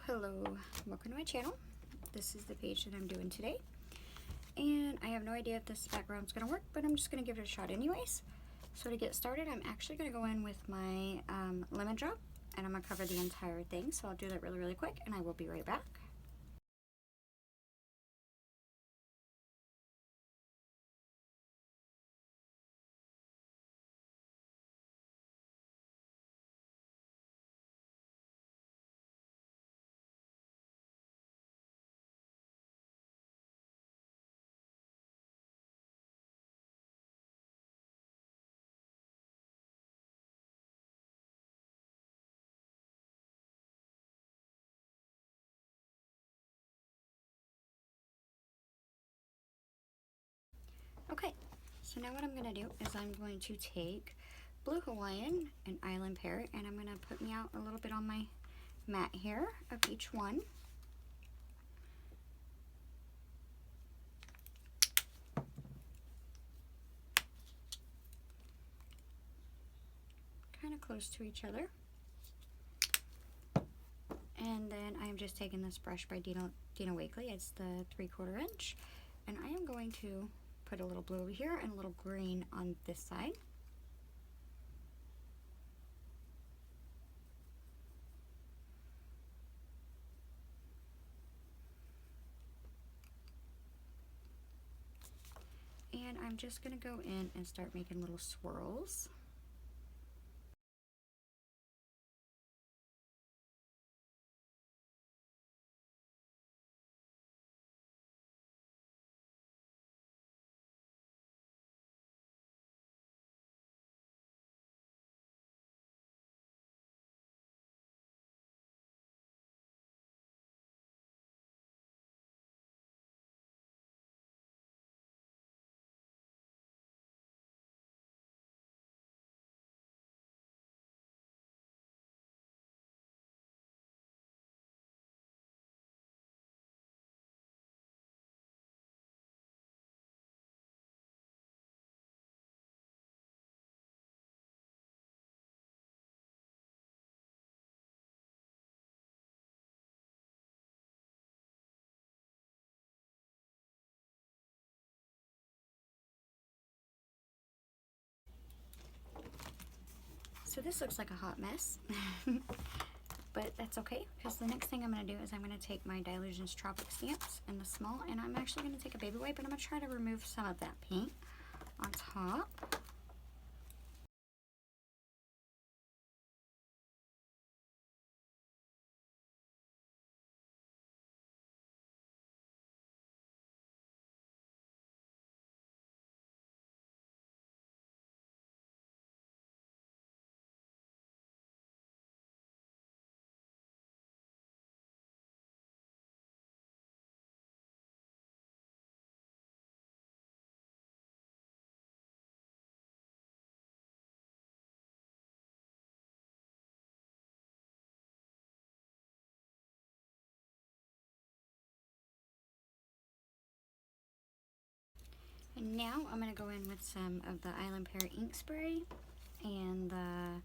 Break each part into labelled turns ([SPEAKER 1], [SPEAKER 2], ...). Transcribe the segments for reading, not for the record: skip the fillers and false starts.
[SPEAKER 1] Hello, welcome to my channel. This is the page that I'm doing today, and I have no idea if this background is going to work, but I'm just going to give it a shot anyways. So to get started, I'm actually going to go in with my lemon drop, and I'm going to cover the entire thing, so I'll do that really quick, and I will be right back. Okay, so now what I'm going to do is I'm going to take Blue Hawaiian and Island Parrot, and I'm going to put me out a little bit on my mat here of each one. Kind of close to each other. And then I'm just taking this brush by Dina Wakley. It's the 3/4 inch. And I am going to put a little blue over here and a little green on this side. And I'm just going to go in and start making little swirls. So this looks like a hot mess, but that's okay, because the next thing I'm going to do is I'm going to take my Dylusions Tropic stamps in the small, and I'm actually going to take a baby wipe, and I'm going to try to remove some of that paint on top. And now I'm going to go in with some of the Island Parrot ink spray and the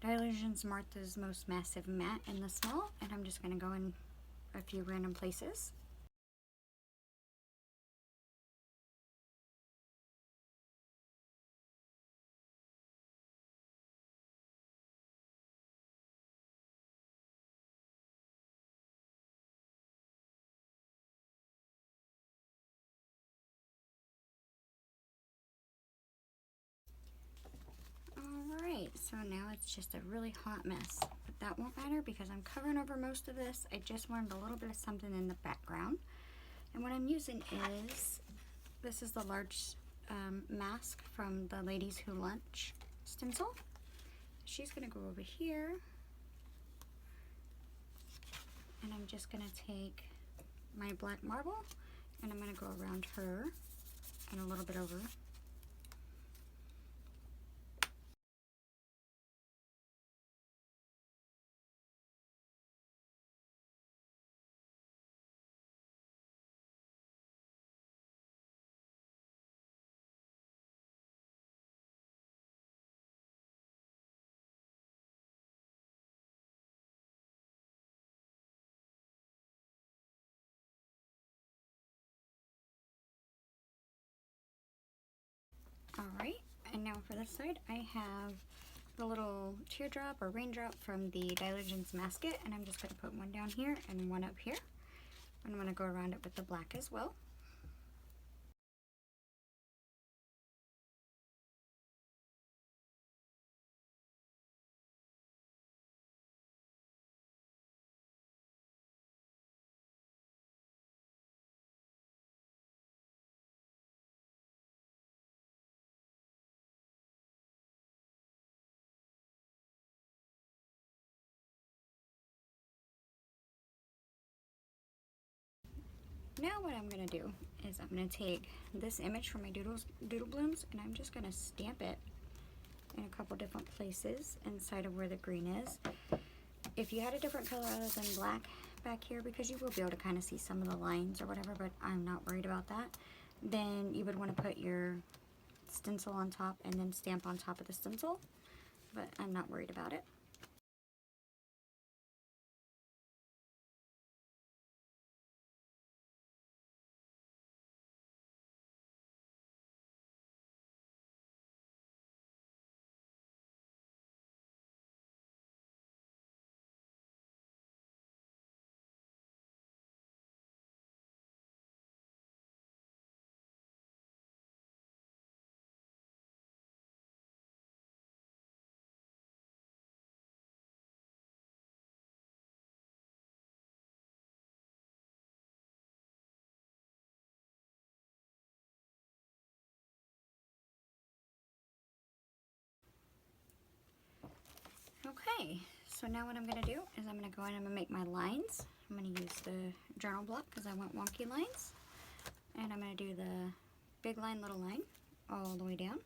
[SPEAKER 1] Dylusions Martha's Most Massive Matte in the small, and I'm just going to go in a few random places. Alright, so now it's just a really hot mess, but that won't matter because I'm covering over most of this. I just wanted a little bit of something in the background. And what I'm using is, this is the large mask from the Ladies Who Lunch stencil. She's going to go over here, and I'm just going to take my black marble, and I'm going to go around her and a little bit over. Alright, and now for this side I have the little teardrop or raindrop from the Dylusions Masket, and I'm just going to put one down here and one up here. I'm going to go around it with the black as well. Now what I'm going to do is I'm going to take this image from my doodle blooms, and I'm just going to stamp it in a couple different places inside of where the green is. If you had a different color other than black back here, because you will be able to kind of see some of the lines or whatever, but I'm not worried about that, then you would want to put your stencil on top and then stamp on top of the stencil, but I'm not worried about it. Okay, so now what I'm going to do is I'm going to go in and I'm going to make my lines. I'm going to use the journal block because I want wonky lines. And I'm going to do the big line, little line all the way down.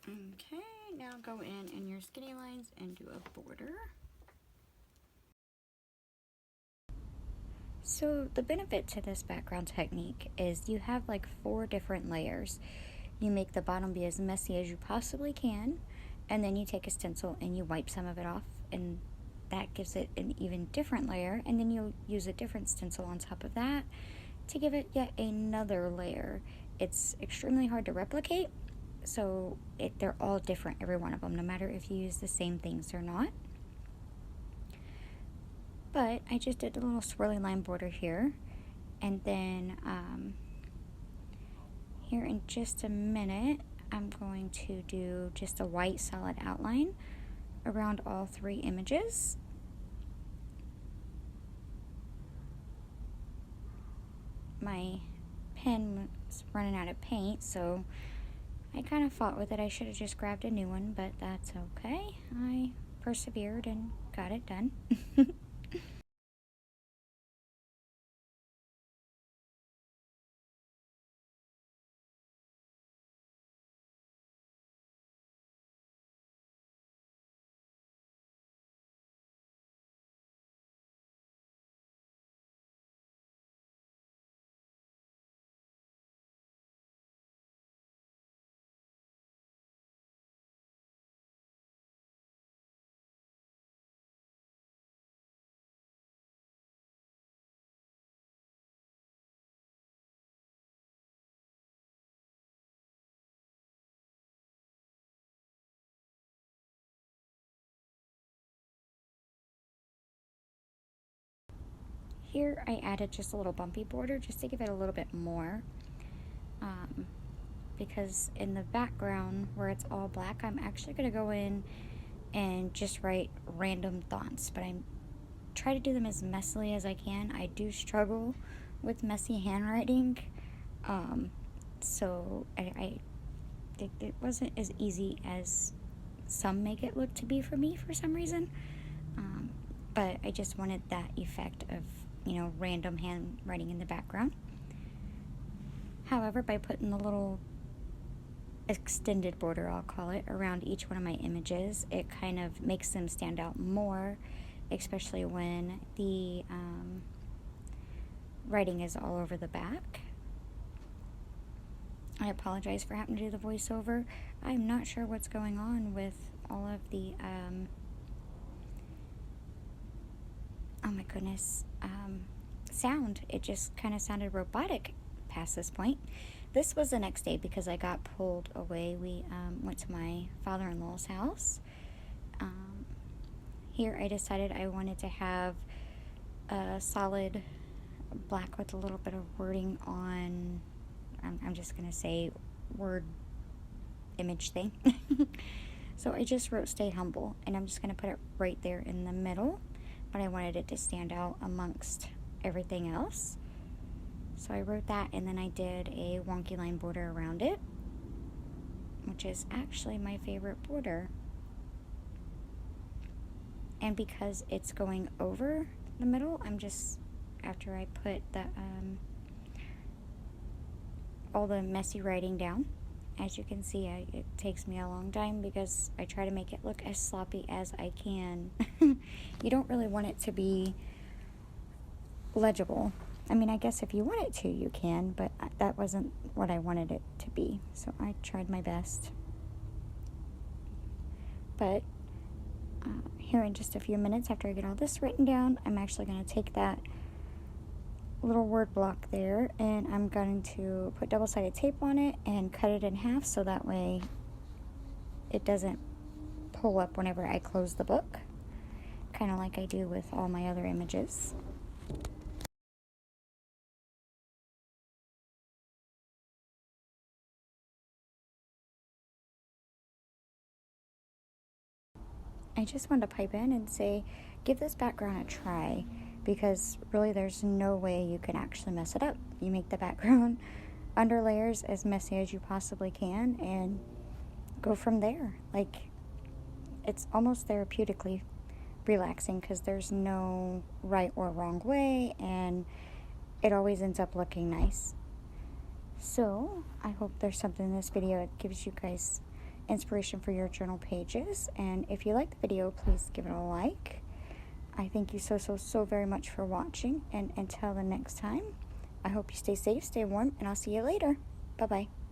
[SPEAKER 1] Okay, now go in your skinny lines and do a border. So the benefit to this background technique is you have like 4 different layers. You make the bottom be as messy as you possibly can, and then you take a stencil and you wipe some of it off, and that gives it an even different layer, and then you'll use a different stencil on top of that to give it yet another layer. It's extremely hard to replicate, so they're all different, every one of them, no matter if you use the same things or not. But I just did a little swirly line border here, and then here in just a minute I'm going to do just a white solid outline around all 3 images. My pen was running out of paint, so I kind of fought with it. I should have just grabbed a new one, but that's okay. I persevered and got it done. Here I added just a little bumpy border just to give it a little bit more. because in the background where it's all black, I'm actually going to go in and just write random thoughts, but I try to do them as messily as I can. I do struggle with messy handwriting, so I think it wasn't as easy as some make it look to be for me for some reason, but I just wanted that effect of, you know, random handwriting in the background. However, by putting the little extended border, I'll call it, around each one of my images, it kind of makes them stand out more, especially when the writing is all over the back. I apologize for having to do the voiceover. I'm not sure what's going on with all of the oh my goodness, sound. It just kind of sounded robotic past this point. This was the next day because I got pulled away. We went to my father-in-law's house. Here I decided I wanted to have a solid black with a little bit of wording on, I'm just going to say word image thing. So I just wrote "Stay Humble," and I'm just going to put it right there in the middle, but I wanted it to stand out amongst everything else. So I wrote that, and then I did a wonky line border around it, which is actually my favorite border. And because it's going over the middle, I'm just, after I put the all the messy writing down, as you can see, it takes me a long time because I try to make it look as sloppy as I can. You don't really want it to be legible. I mean, I guess if you want it to, you can, but that wasn't what I wanted it to be, so I tried my best. But here in just a few minutes, after I get all this written down, I'm actually going to take that little word block there, and I'm going to put double-sided tape on it and cut it in half so that way it doesn't pull up whenever I close the book, kind of like I do with all my other images. I just wanted to pipe in and say, give this background a try, because really there's no way you can actually mess it up. You make the background under layers as messy as you possibly can and go from there. Like, it's almost therapeutically relaxing because there's no right or wrong way, and it always ends up looking nice. So I hope there's something in this video that gives you guys inspiration for your journal pages, and if you like the video, please give it a like. I thank you so very much for watching, and until the next time, I hope you stay safe, stay warm, and I'll see you later. Bye bye.